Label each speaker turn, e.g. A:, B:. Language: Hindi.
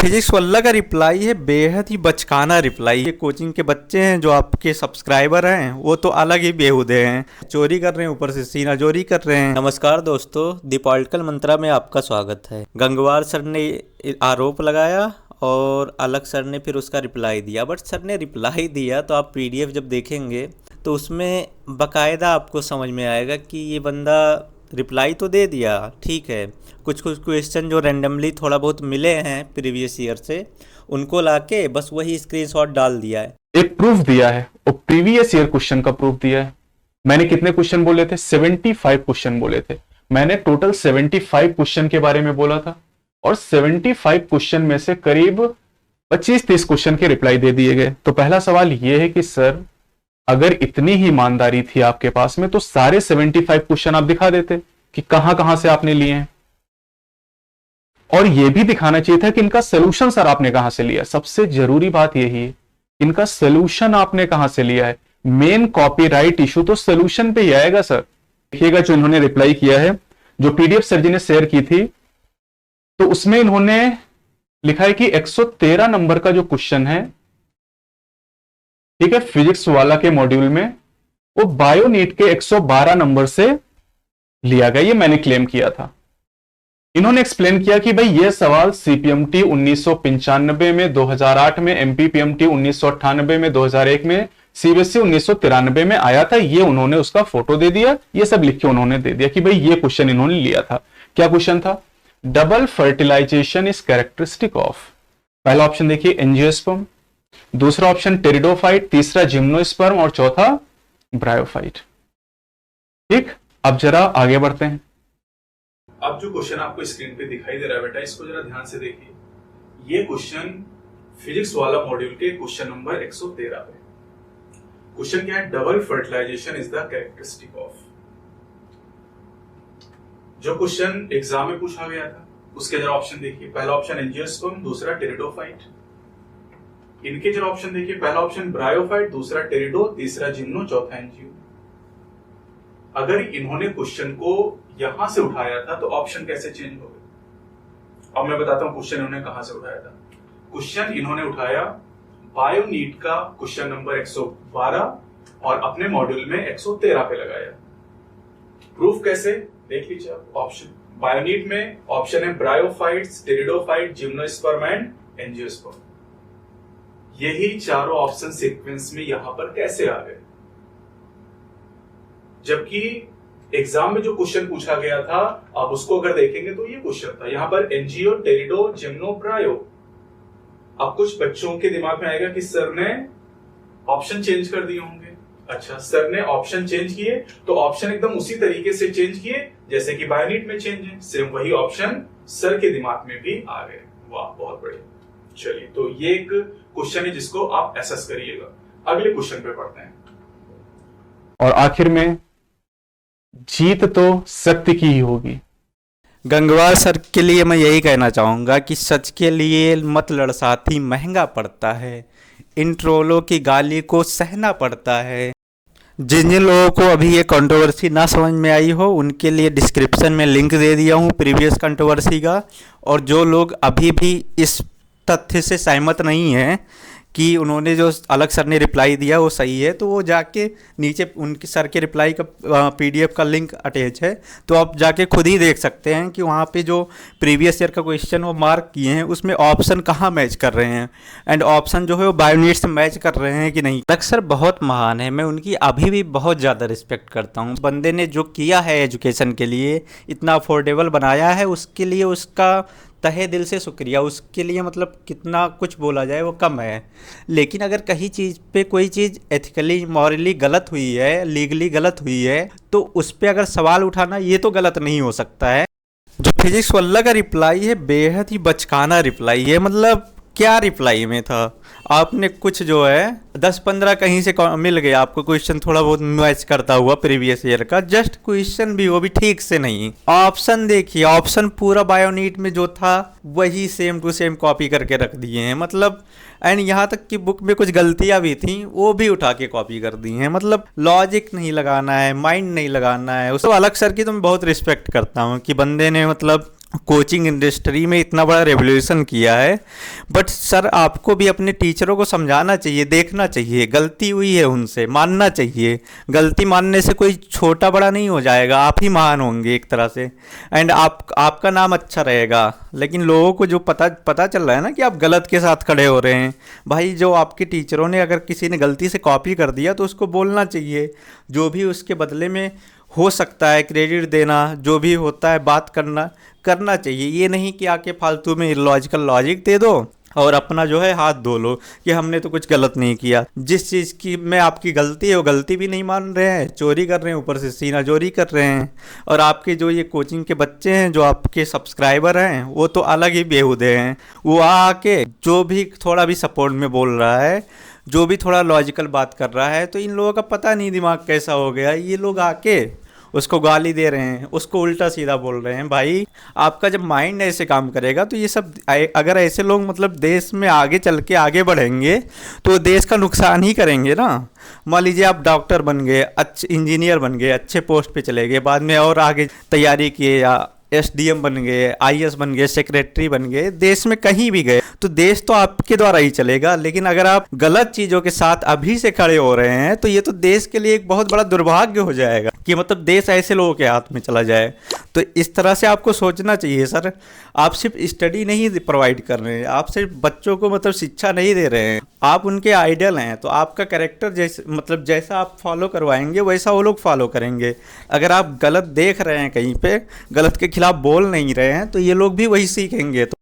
A: फिजिक्स वाला का रिप्लाई है बेहद ही बचकाना रिप्लाई। ये कोचिंग के बच्चे हैं जो आपके सब्सक्राइबर हैं वो तो अलग ही बेहुदे हैं, चोरी कर रहे हैं, ऊपर से सीना चोरी कर रहे हैं। नमस्कार दोस्तों, द पॉलिटिकल मंत्रा में आपका स्वागत है। गंगवार सर ने आरोप लगाया और अलग सर ने फिर उसका रिप्लाई दिया। बट सर ने रिप्लाई दिया तो आप पीडीएफ जब देखेंगे तो उसमें बकायदा आपको समझ में आएगा कि ये बंदा रिप्लाई तो दे दिया, ठीक है, कुछ कुछ क्वेश्चन जो रैंडमली थोड़ा बहुत मिले हैं प्रीवियस ईयर से उनको लाके बस वही स्क्रीनशॉट डाल दिया है।
B: एक प्रूफ दिया है और प्रीवियस ईयर क्वेश्चन का प्रूफ दिया है। मैंने कितने क्वेश्चन बोले थे? 75 क्वेश्चन बोले थे। मैंने टोटल 75 क्वेश्चन के बारे में बोला था और 75 क्वेश्चन में से करीब 25-30 क्वेश्चन के रिप्लाई दे दिए गए। तो पहला सवाल यह है कि सर अगर इतनी ही ईमानदारी थी आपके पास में तो सारे 75 क्वेश्चन आप दिखा देते कि कहां कहां से आपने लिए हैं, और यह भी दिखाना चाहिए था कि इनका सोल्यूशन सर आपने कहां से लिया। सबसे जरूरी बात यही है, इनका सोल्यूशन आपने कहां से लिया है। मेन कॉपीराइट इशू तो सोल्यूशन पे ही आएगा सर। देखिएगा जो इन्होंने रिप्लाई किया है, जो पीडीएफ सर जी ने शेयर की थी, तो उसमें इन्होंने लिखा है कि 113 नंबर का जो क्वेश्चन है, ठीक है, फिजिक्स वाला के मॉड्यूल में, वो बायोनीट के 112 नंबर से लिया गया। ये मैंने क्लेम किया था। इन्होंने एक्सप्लेन किया कि भाई ये सवाल सीपीएमटी 1995 में, 2008 में, एमपीपीएमटी 1998 में, 2001 में, सीबीएसई 1993 में आया था। ये उन्होंने उसका फोटो दे दिया, ये सब लिख के उन्होंने दे दिया कि भाई ये क्वेश्चन इन्होंने लिया था। क्या क्वेश्चन था? Double fertilisation is characteristic of, पहला ऑप्शन देखिए एंजियोस्पर्म, दूसरा ऑप्शन टेरिडोफाइट, तीसरा जिम्नोस्पर्म और चौथा ब्रायोफाइट। ठीक, अब जरा आगे बढ़ते हैं।
C: अब जो क्वेश्चन आपको स्क्रीन पे दिखाई दे रहा है बेटा, इसको जरा ध्यान से देखिए। ये क्वेश्चन फिजिक्स वाला मॉड्यूल के क्वेश्चन नंबर 113 पे। क्वेश्चन क्या है? Double fertilisation is the characteristic of. जो क्वेश्चन एग्जाम में पूछा गया था उसके जरा ऑप्शन देखिए। पहला ऑप्शन एंजियोस्पर्म, दूसरा टेरिडोफाइट। इनके जरा ऑप्शन देखिए। पहला ऑप्शन ब्रायोफाइट, दूसरा टेरिडो, तीसरा जिम्नो, चौथा एंजियो। अगर इन्होंने क्वेश्चन को यहां से उठाया था तो ऑप्शन कैसे चेंज हो गए? अब मैं बताता हूं क्वेश्चन इन्होंने कहां से उठाया था। क्वेश्चन इन्होंने उठाया बायोनीट का क्वेश्चन नंबर 112 और अपने मॉड्यूल में 113 पे लगाया। प्रूफ कैसे? देख लीजिए आप। ऑप्शन बायोनीट में ऑप्शन है bryophytes, pteridophyte, gymnosperm and angiosperm. यही चारों ऑप्शन सीक्वेंस में यहां पर कैसे आ गए? जबकि एग्जाम में जो क्वेश्चन पूछा गया था, आप उसको अगर देखेंगे तो ये क्वेश्चन था यहां पर एंजियो, टेरिडो, जिम्नो, ब्रायो। अब कुछ बच्चों के दिमाग में आएगा कि सर ने ऑप्शन चेंज कर दिए होंगे। अच्छा, सर ने ऑप्शन चेंज किए तो ऑप्शन एकदम उसी तरीके से चेंज किए जैसे कि बायोनीट में चेंज है। सेम वही ऑप्शन सर के दिमाग में भी आ गए। वाह, बहुत बढ़िया। चलिए, तो ये एक क्वेश्चन है जिसको आप एसेस करिएगा। अगले क्वेश्चन पे पढ़ते हैं।
B: और आखिर में जीत तो सत्य की ही होगी।
A: गंगवार सर के लिए मैं यही कहना चाहूँगा कि सच के लिए मत लड़ साथी, महंगा पड़ता है। इन ट्रोलों की गाली को सहना पड़ता है। जिन जिन लोगों को अभी ये कंट्रोवर्सी ना समझ में आई हो उनके लिए डिस्क्रिप्शन में लिंक दे दिया हूँ प्रीवियस कंट्रोवर्सी का। और जो लोग अभी भी इस तथ्य से सहमत नहीं हैं कि उन्होंने जो अलग सर ने रिप्लाई दिया वो सही है, तो वो जाके नीचे उनके सर के रिप्लाई का पीडीएफ का लिंक अटैच है, तो आप जाके खुद ही देख सकते हैं कि वहाँ पे जो प्रीवियस ईयर का क्वेश्चन वो मार्क किए हैं उसमें ऑप्शन कहाँ मैच कर रहे हैं एंड ऑप्शन जो है वो बायोनीट से मैच कर रहे हैं कि नहीं। अलग सर बहुत महान है, मैं उनकी अभी भी बहुत ज़्यादा रिस्पेक्ट करता हूँ। बंदे ने जो किया है एजुकेशन के लिए, इतना अफोर्डेबल बनाया है, उसके लिए उसका तहे दिल से शुक्रिया। उसके लिए मतलब कितना कुछ बोला जाए वो कम है। लेकिन अगर कहीं चीज़ पे कोई चीज़ एथिकली मॉरली गलत हुई है, लीगली गलत हुई है, तो उस पर अगर सवाल उठाना ये तो गलत नहीं हो सकता है। जो फिजिक्स वाला का रिप्लाई है बेहद ही बचकाना रिप्लाई है। मतलब क्या रिप्लाई में था? आपने कुछ जो है 10-15 कहीं से मिल गया आपको क्वेश्चन थोड़ा बहुत मैच करता हुआ प्रीवियस ईयर का, जस्ट क्वेश्चन भी वो भी ठीक से नहीं। ऑप्शन देखिए, ऑप्शन पूरा बायोनीट में जो था वही सेम टू सेम कॉपी करके रख दिए हैं। मतलब एंड यहाँ तक कि बुक में कुछ गलतियाँ भी थी वो भी उठा के कॉपी कर दी हैं। मतलब लॉजिक नहीं लगाना है, माइंड नहीं लगाना है। उसको अलग सर की तो मैं बहुत रिस्पेक्ट करता हूँ कि बंदे ने मतलब कोचिंग इंडस्ट्री में इतना बड़ा रेवोल्यूशन किया है। बट सर आपको भी अपने टीचरों को समझाना चाहिए, देखना चाहिए, गलती हुई है उनसे, मानना चाहिए। गलती मानने से कोई छोटा बड़ा नहीं हो जाएगा, आप ही महान होंगे एक तरह से, एंड आपका नाम अच्छा रहेगा। लेकिन लोगों को जो पता चल रहा है ना कि आप गलत के साथ खड़े हो रहे हैं, भाई जो आपके टीचरों ने अगर किसी ने गलती से कॉपी कर दिया तो उसको बोलना चाहिए, जो भी उसके बदले में हो सकता है क्रेडिट देना, जो भी होता है बात करना चाहिए। ये नहीं कि आके फालतू में इलॉजिकल लॉजिक दे दो और अपना जो है हाथ धो लो कि हमने तो कुछ गलत नहीं किया। जिस चीज़ की में आपकी गलती है वो गलती भी नहीं मान रहे हैं, चोरी कर रहे हैं, ऊपर से सीना चोरी कर रहे हैं। और आपके जो ये कोचिंग के बच्चे हैं, जो आपके सब्सक्राइबर हैं, वो तो अलग ही बेहुदे हैं। वो आके जो भी थोड़ा भी सपोर्ट में बोल रहा है, जो भी थोड़ा लॉजिकल बात कर रहा है, तो इन लोगों का पता नहीं दिमाग कैसा हो गया, ये लोग आके उसको गाली दे रहे हैं, उसको उल्टा सीधा बोल रहे हैं। भाई आपका जब माइंड ऐसे काम करेगा तो ये सब अगर ऐसे लोग मतलब देश में आगे चल के आगे बढ़ेंगे तो देश का नुकसान ही करेंगे ना। मान लीजिए आप डॉक्टर बन गए, अच्छे इंजीनियर बन गए, अच्छे पोस्ट पे चले गए, बाद में और आगे तैयारी किए या एसडीएम बन गए, आईएएस बन गए, सेक्रेटरी बन गए, देश में कहीं भी गए तो देश तो आपके द्वारा ही चलेगा। लेकिन अगर आप गलत चीज़ों के साथ अभी से खड़े हो रहे हैं तो ये तो देश के लिए एक बहुत बड़ा दुर्भाग्य हो जाएगा कि मतलब देश ऐसे लोगों के हाथ में चला जाए। तो इस तरह से आपको सोचना चाहिए सर। आप सिर्फ स्टडी नहीं प्रोवाइड कर रहे हैं, आप सिर्फ बच्चों को मतलब शिक्षा नहीं दे रहे हैं, आप उनके आइडल हैं। तो आपका कैरेक्टर जैसे मतलब जैसा आप फॉलो करवाएंगे वैसा वो लोग फॉलो करेंगे। अगर आप गलत देख रहे हैं, कहीं पे गलत के खिलाफ बोल नहीं रहे हैं, तो ये लोग भी वही सीखेंगे। तो